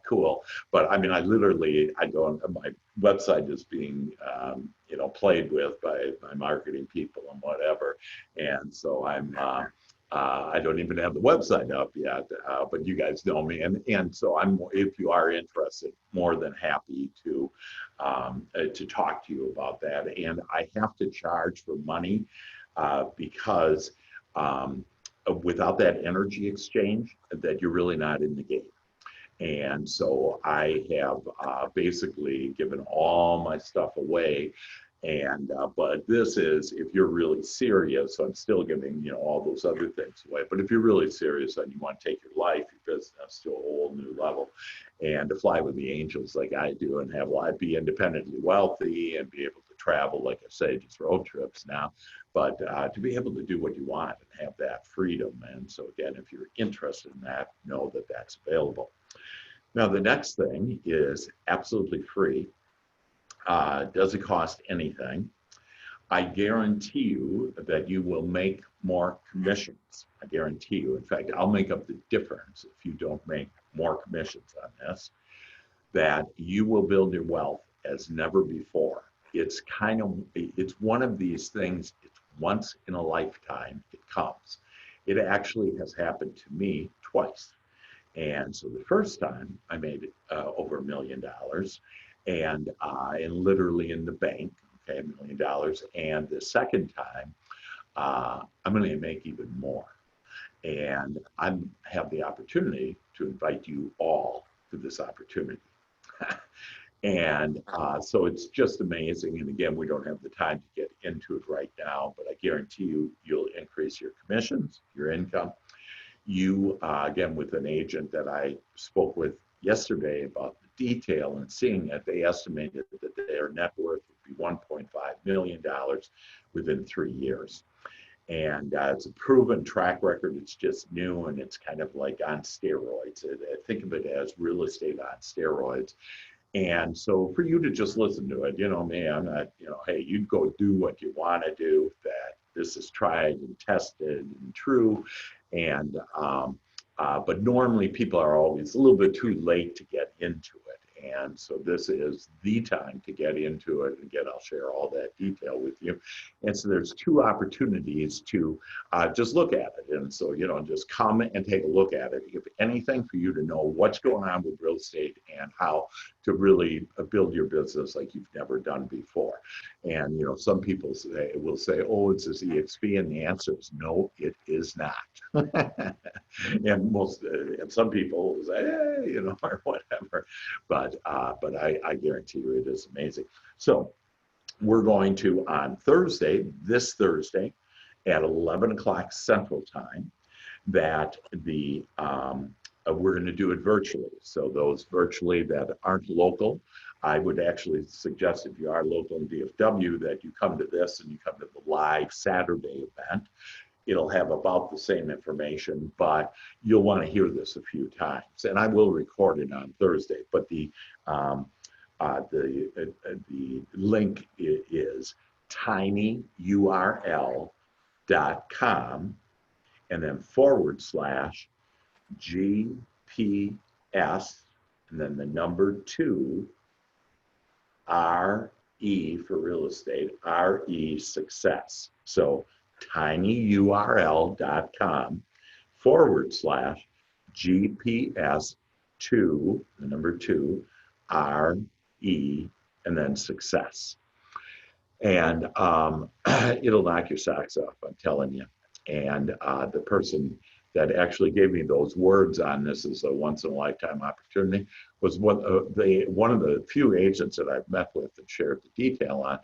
Speaker 1: cool. But I mean, I go on my website is being played with by my marketing people and whatever, and so I don't even have the website up yet, but you guys know me, and so if you are interested, more than happy to talk to you about that. And I have to charge for money because without that energy exchange, that you're really not in the game. And so I have basically given all my stuff away. And but this is, if you're really serious, I'm still giving all those other things away. But if you're really serious and you want to take your life, your business to a whole new level, and to fly with the angels like I do, and have life, be independently wealthy, and be able to travel, like I say, just road trips now, but to be able to do what you want and have that freedom. And so again, if you're interested in that, know that that's available. Now the next thing is absolutely free. Doesn't cost anything. I guarantee you that you will make more commissions. I guarantee you. In fact, I'll make up the difference if you don't make more commissions on this, that you will build your wealth as never before. It's one of these things, it's once in a lifetime it comes. It actually has happened to me twice. And so the first time I made over $1 million, and literally in the bank, okay, $1 million. And the second time, I'm going to make even more. And I have the opportunity to invite you all to this opportunity. And so it's just amazing. And again, we don't have the time to get into it right now, but I guarantee you, you'll increase your commissions, your income. You, again, with an agent that I spoke with yesterday about the detail and seeing that they estimated that their net worth would be $1.5 million within 3 years. And it's a proven track record. It's just new, and it's kind of like on steroids. Think of it as real estate on steroids. And so for you to just listen to it, me, I'm not, hey, you go do what you want to do, that this is tried and tested and true. And but normally people are always a little bit too late to get into it. And so this is the time to get into it. Again, I'll share all that detail with you. And so there's 2 opportunities to just look at it. And so, just come and take a look at it. If anything, for you to know what's going on with real estate and how to really build your business like you've never done before. And, some people will say, oh, it's this EXP. And the answer is no, it is not. And some people will say, hey, or whatever. But I guarantee you it is amazing. So we're going to, on Thursday, this Thursday, at 11 o'clock Central Time, that we're going to do it virtually. So those virtually that aren't local, I would actually suggest if you are local in DFW that you come to this and you come to the live Saturday event. It'll have about the same information, but you'll want to hear this a few times. And I will record it on Thursday, but the link is tinyurl.com and then / GPS and then the number 2 RE for real estate, RE success. So tinyurl.com / GPS 2, the number 2, RE, and then success. And it'll knock your socks off, I'm telling you. And the person that actually gave me those words on this is a once in a lifetime opportunity was one of the few agents that I've met with and shared the detail on,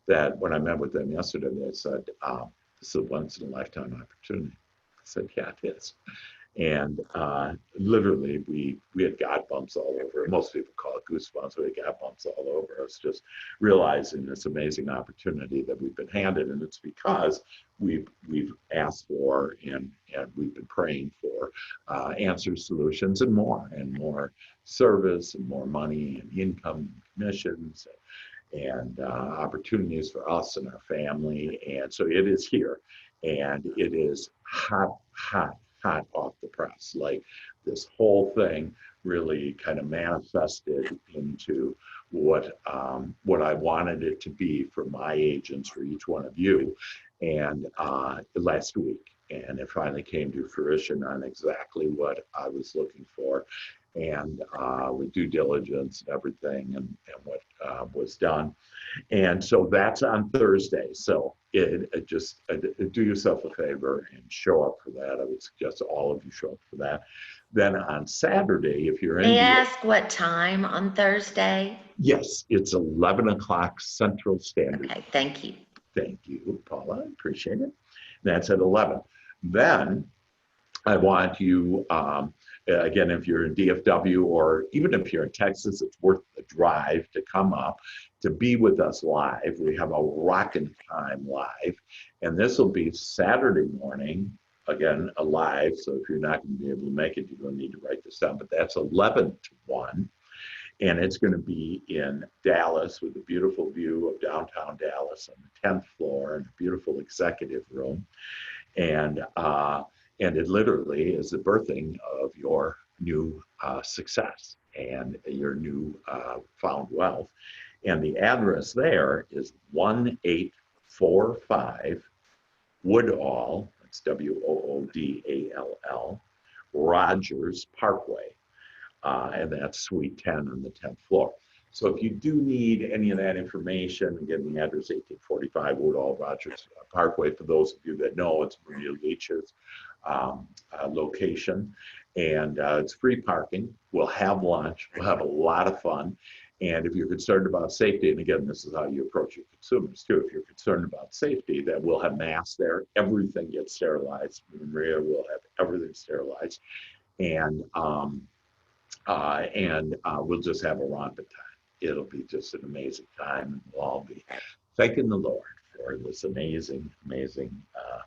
Speaker 1: that when I met with them yesterday, they said, this is a once in a lifetime opportunity. I said, yeah, it is. And literally, we had God bumps all over. Most people call it goosebumps, but we had God bumps all over us, just realizing this amazing opportunity that we've been handed. And it's because we've asked for and we've been praying for answers, solutions, and more service and more money and income and commissions and opportunities for us and our family. And so it is here, and it is hot off the press. Like, this whole thing really kind of manifested into what I wanted it to be for my agents, for each one of you, and last week. And it finally came to fruition on exactly what I was looking for, and with due diligence and everything, and what was done. And so that's on Thursday. So just do yourself a favor and show up for that. I would suggest all of you show up for that. Then on Saturday, if you're in,
Speaker 3: May I ask what time on Thursday?
Speaker 1: Yes, it's 11 o'clock Central Standard.
Speaker 3: Okay, thank you.
Speaker 1: Thank you, Paula. Appreciate it. That's at 11. Then I want you, again, if you're in DFW or even if you're in Texas, it's worth the drive to come up to be with us live. We have a rockin' time live, and this will be Saturday morning, again, live. So if you're not going to be able to make it, you're going to need to write this down, but that's 11 to 1. And it's going to be in Dallas with a beautiful view of downtown Dallas on the 10th floor and a beautiful executive room. And it literally is the birthing of your new success and your new found wealth. And the address there is 1845 Woodall, that's Woodall, Rogers Parkway. And that's Suite 10 on the 10th floor. So if you do need any of that information, again, the address 1845 Woodall Rogers Parkway. For those of you that know, it's Maria Leach's location, and it's free parking. We'll have lunch. We'll have a lot of fun. And if you're concerned about safety, and again, this is how you approach your consumers too. If you're concerned about safety, that we'll have masks there. Everything gets sterilized. Maria will have everything sterilized, and we'll just have a romping time. It'll be just an amazing time, and we'll all be thanking the Lord for this amazing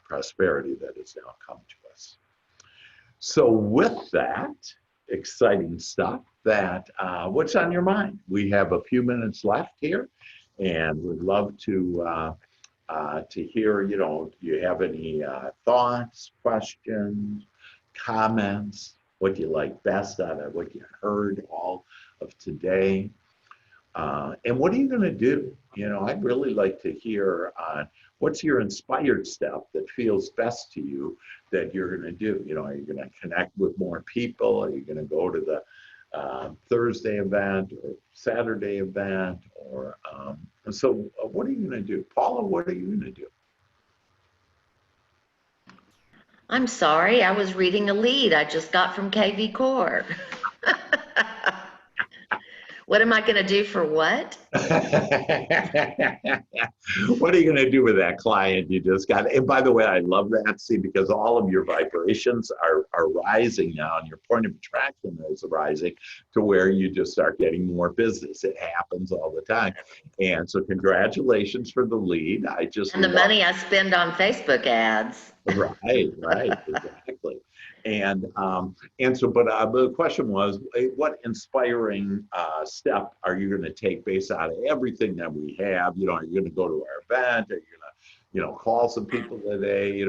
Speaker 1: prosperity that has now come to us. So with that exciting stuff, what's on your mind? We have a few minutes left here, and we'd love to hear, do you have any thoughts, questions, comments, what you like best out of what you heard all of today? And what are you going to do? I'd really like to hear what's your inspired step that feels best to you that you're going to do. Are you going to connect with more people? Are you going to go to the Thursday event or Saturday event? Or so what are you going to do? Paula, what are you going to do?
Speaker 3: I'm sorry, I was reading a lead I just got from KV Core. What am I going to do for what?
Speaker 1: What are you going to do with that client you just got? And by the way, I love that. See, because all of your vibrations are rising now, and your point of attraction is rising to where you just start getting more business. It happens all the time. And so, congratulations for the lead. I just
Speaker 3: And the
Speaker 1: love.
Speaker 3: money I spend on Facebook ads.
Speaker 1: Right, exactly. And so, but the question was, what inspiring step are you going to take based out of everything that we have? You know, are you going to go to our event? Are you going to, call some people today?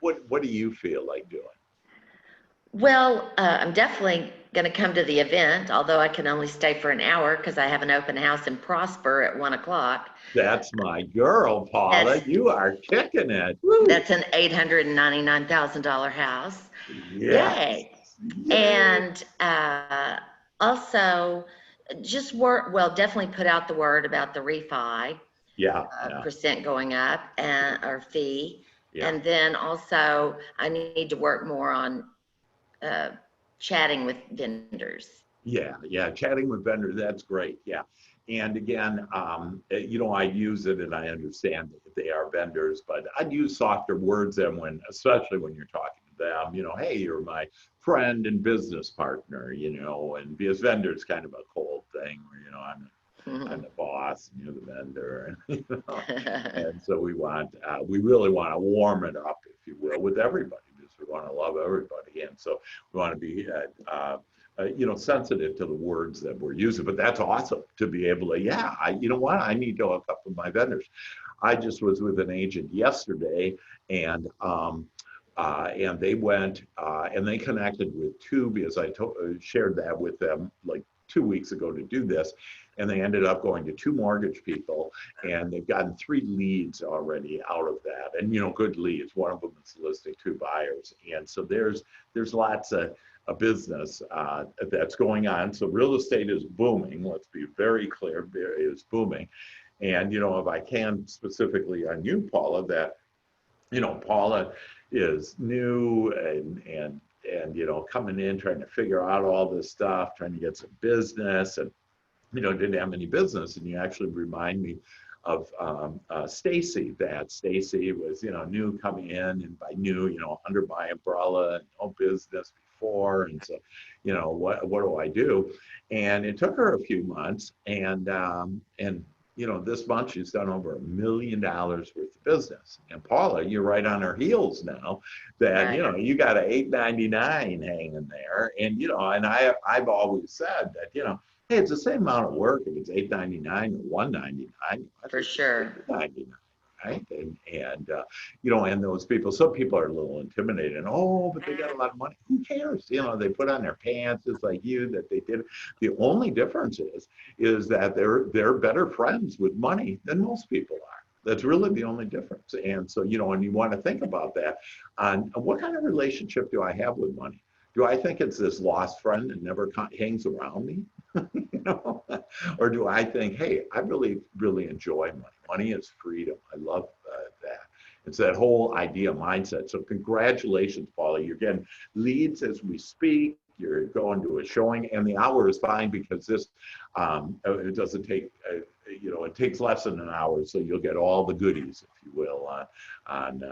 Speaker 1: What do you feel like doing?
Speaker 3: Well, I'm definitely going to come to the event, although I can only stay for an hour because I have an open house in Prosper at 1 o'clock.
Speaker 1: That's my girl, Paula.
Speaker 3: That's
Speaker 1: You are kicking it. Woo.
Speaker 3: that's an $899,000 house.
Speaker 1: Yes.
Speaker 3: Yay!
Speaker 1: Yay.
Speaker 3: And also just definitely put out the word about the refi
Speaker 1: Yeah, yeah,
Speaker 3: percent going up and or fee.
Speaker 1: yeah.
Speaker 3: And then also I need to work more on chatting with vendors.
Speaker 1: Yeah. Chatting with vendors, that's great. Yeah. And again, I use it and I understand that they are vendors, but I'd use softer words than especially when you're talking to them, hey, you're my friend and business partner, and because vendor is kind of a cold thing where, I'm the boss and you're the vendor. And so we really want to warm it up, if you will, with everybody because we want to love everybody. And so we want to be, sensitive to the words that we're using. But that's awesome to be able to, you know what, I need to hook up with my vendors. I just was with an agent yesterday, and they went and they connected with two because I shared that with them like 2 weeks ago to do this. And they ended up going to two mortgage people, and they've gotten 3 leads already out of that. And good leads. One of them is listing 2 buyers, and so there's lots of a business that's going on. So real estate is booming. Let's be very clear, it is booming. And if I can specifically on you, Paula, that Paula is new and coming in trying to figure out all this stuff, trying to get some business, and didn't have any business. And you actually remind me of Stacy. That Stacy was new coming in, and by new under my umbrella and no business before. And so what do I do? And it took her a few months, and this month she's done over $1 million worth of business. And Paula, you're right on her heels now that
Speaker 3: Right.
Speaker 1: you got an $899 hanging there. And and I've always said that hey, it's the same amount of work if it's $899 or $199.
Speaker 3: For sure.
Speaker 1: $899, right? And those people, some people are a little intimidated. And, oh, but they got a lot of money. Who cares? They put on their pants just like you that they did. The only difference is that they're better friends with money than most people are. That's really the only difference. And so, and you want to think about that. On what kind of relationship do I have with money? Do I think it's this lost friend that never hangs around me? Or do I think, hey, I really, really enjoy money. Money is freedom. I love that. It's that whole idea mindset. So congratulations, Paula. You're getting leads as we speak. You're going to a showing, and the hour is fine because this, it doesn't take, it takes less than an hour. So you'll get all the goodies, if you will, on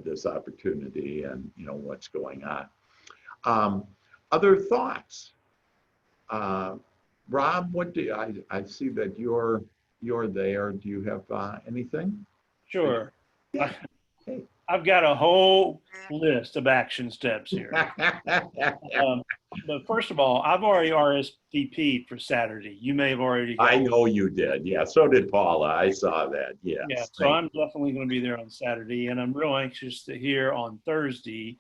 Speaker 1: this opportunity and, what's going on. Other thoughts? Rob, what do I see that you're there? Do you have anything?
Speaker 4: Sure.
Speaker 1: Yeah. Hey.
Speaker 4: I've got a whole list of action steps here. But first of all, I've already RSVP'd for Saturday. You may have already.
Speaker 1: I know you did. Yeah, so did Paula. I saw that. Yes.
Speaker 4: Yeah, so I'm definitely going to be there on Saturday, and I'm real anxious to hear on Thursday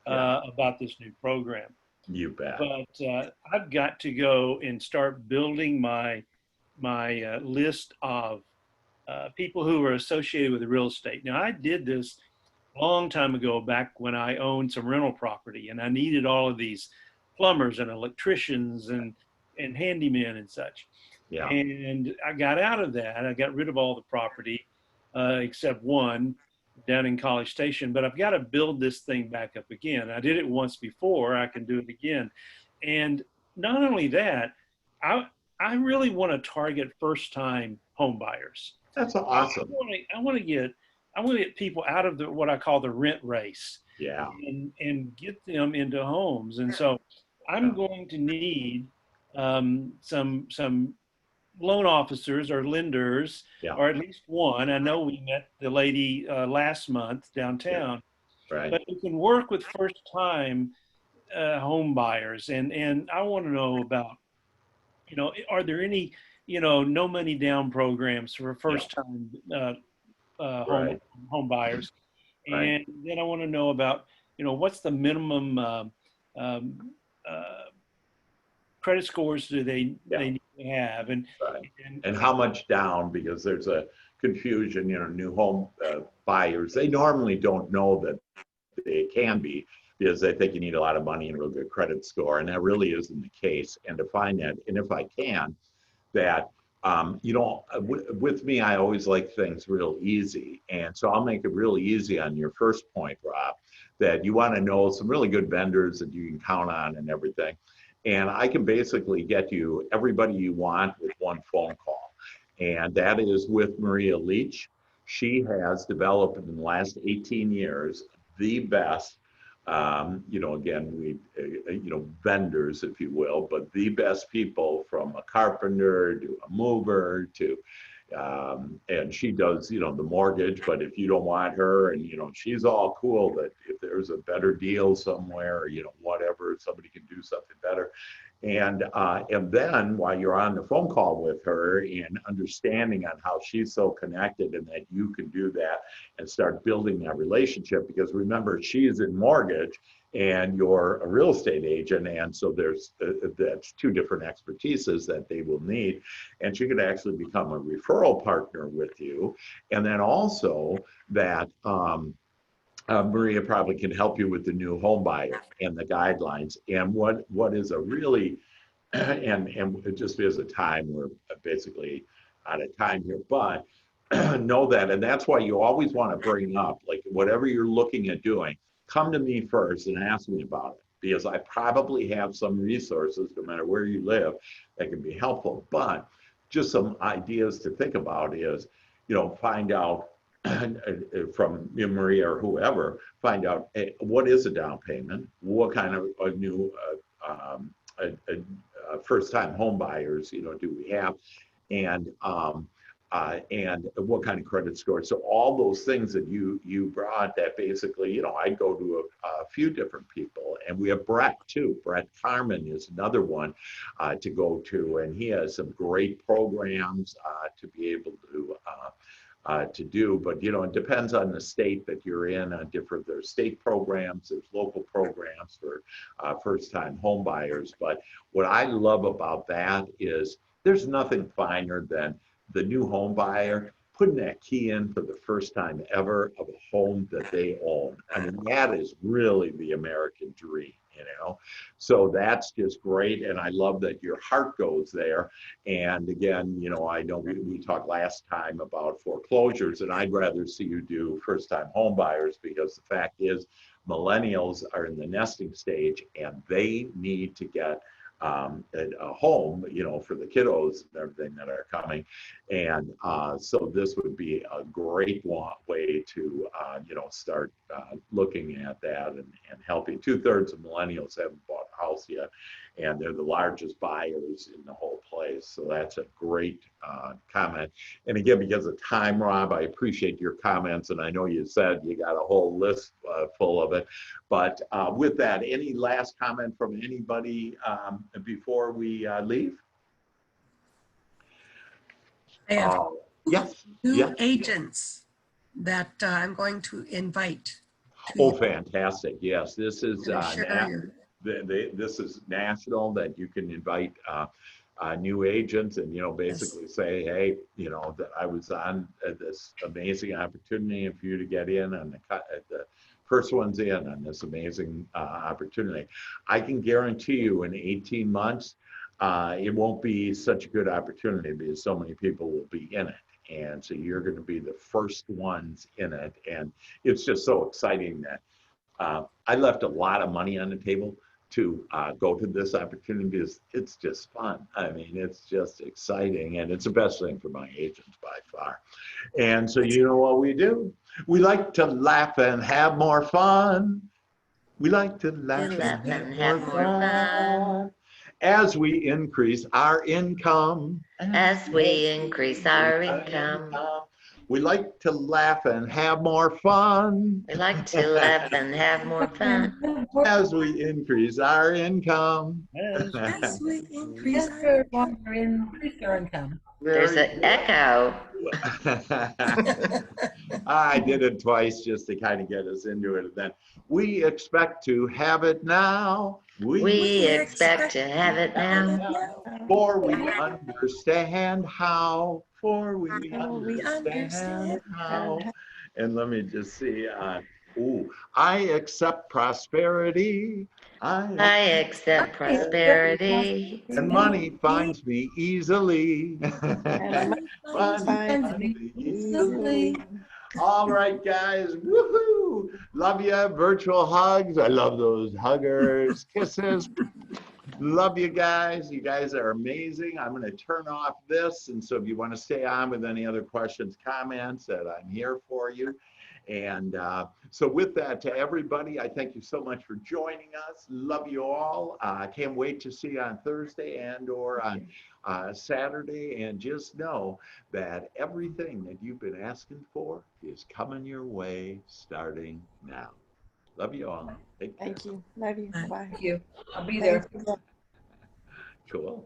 Speaker 4: about this new program.
Speaker 1: You bet.
Speaker 4: But I've got to go and start building my list of people who are associated with real estate. Now, I did this a long time ago, back when I owned some rental property, and I needed all of these plumbers and electricians and handymen and such.
Speaker 1: Yeah.
Speaker 4: And I got out of that. I got rid of all the property except one down in College Station, but I've got to build this thing back up again. I did it once before, I can do it again. And not only that, I really want to target first-time home buyers.
Speaker 1: That's awesome.
Speaker 4: I want to get people out of what I call the rent race,
Speaker 1: Yeah.
Speaker 4: and get them into homes. And so I'm going to need some loan officers or lenders,
Speaker 1: Yeah.
Speaker 4: or at least one. I know we met the lady last month downtown,
Speaker 1: Right.
Speaker 4: but we can work with first-time home buyers. And I want to know about, are there any, no money down programs for first-time
Speaker 1: Right.
Speaker 4: home buyers?
Speaker 1: Right.
Speaker 4: And then I want to know about, what's the minimum um, uh, credit scores do they need to have,
Speaker 1: Right. And how much down, because there's a confusion, new home buyers, they normally don't know that they can be, because they think you need a lot of money and a real good credit score, and that really isn't the case. And to find that, and if I can, that with me, I always like things real easy. And so I'll make it real easy on your first point, Rob, that you want to know some really good vendors that you can count on and everything. And I can basically get you everybody you want with one phone call. And that is with Maria Leach. She has developed in the last 18 years the best, again, vendors, if you will, but the best people, from a carpenter to a mover to, and she does, the mortgage, but if you don't want her, and, she's all cool that if there's a better deal somewhere, whatever, somebody can do something better. And then while you're on the phone call with her and understanding on how she's so connected and that you can do that and start building that relationship, because remember, she's in mortgage and you're a real estate agent. And so that's two different expertises that they will need. And she could actually become a referral partner with you. And then also that, Maria probably can help you with the new home buyer and the guidelines. And what is a really, and it just is a time, we're basically out of time here, but know that, and that's why you always want to bring up, like, whatever you're looking at doing, come to me first and ask me about it, because I probably have some resources, no matter where you live, that can be helpful. But just some ideas to think about is, find out from Maria or whoever, find out what is a down payment, what kind of a new first-time home buyers, do we have, and what kind of credit score. So all those things that you brought, that basically, I'd go to a few different people, and we have Brett too. Brett Carmen is another one to go to, and he has some great programs to be able to do. But it depends on the state that you're in. There's state programs, there's local programs for first-time home buyers. But what I love about that is there's nothing finer than the new home buyer putting that key in for the first time ever of a home that they own. I mean, that is really the American dream, So that's just great. And I love that your heart goes there. And again, I know we talked last time about foreclosures, and I'd rather see you do first-time home buyers, because the fact is millennials are in the nesting stage and they need to get a home, for the kiddos and everything that are coming. And so this would be a great way to, start looking at that and helping. 2/3 of millennials haven't bought a house yet, and they're the largest buyers in the whole place. So that's a great comment. And again, because of time, Rob, I appreciate your comments. And I know you said you got a whole list full of it. But with that, any last comment from anybody before we leave?
Speaker 5: I have
Speaker 1: Yes.
Speaker 5: two
Speaker 1: Yes.
Speaker 5: agents that I'm going to invite.
Speaker 1: Oh, fantastic. Yes, this is this is national, that you can invite new agents and, basically say, hey, that I was on this amazing opportunity for you to get in on the first one's in on this amazing opportunity. I can guarantee you in 18 months, it won't be such a good opportunity, because so many people will be in it. And so you're going to be the first ones in it. And it's just so exciting that I left a lot of money on the table to go to this opportunity because it's just fun. I mean, it's just exciting, and it's the best thing for my agents by far. And so you know what we do? We like to laugh and have more fun. We like to laugh and have more fun as we increase our income.
Speaker 3: As we increase our income.
Speaker 1: We like to laugh and have more fun.
Speaker 3: We like to laugh and have more fun.
Speaker 1: As we increase our income.
Speaker 5: As we increase our income.
Speaker 3: There's an echo.
Speaker 1: I did it twice just to kind of get us into it. And then we expect to have it now.
Speaker 3: We expect to have it now.
Speaker 1: For we understand how. For we understand how. And let me just see. I accept prosperity.
Speaker 3: I accept prosperity.
Speaker 1: And money finds me easily.
Speaker 2: And
Speaker 1: Money finds me easily. All right, guys. Woohoo! Love you. Virtual hugs. I love those huggers. Kisses. Love you guys. You guys are amazing. I'm going to turn off this. And so if you want to stay on with any other questions, comments, that I'm here for you. And so with that, to everybody, I thank you so much for joining us. Love you all. I can't wait to see you on Thursday and or on Saturday. And just know that everything that you've been asking for is coming your way starting now. Love you all. Take care.
Speaker 2: thank you. Love you. Bye.
Speaker 5: Thank you. I'll be there.
Speaker 2: Thank you.
Speaker 1: Cool.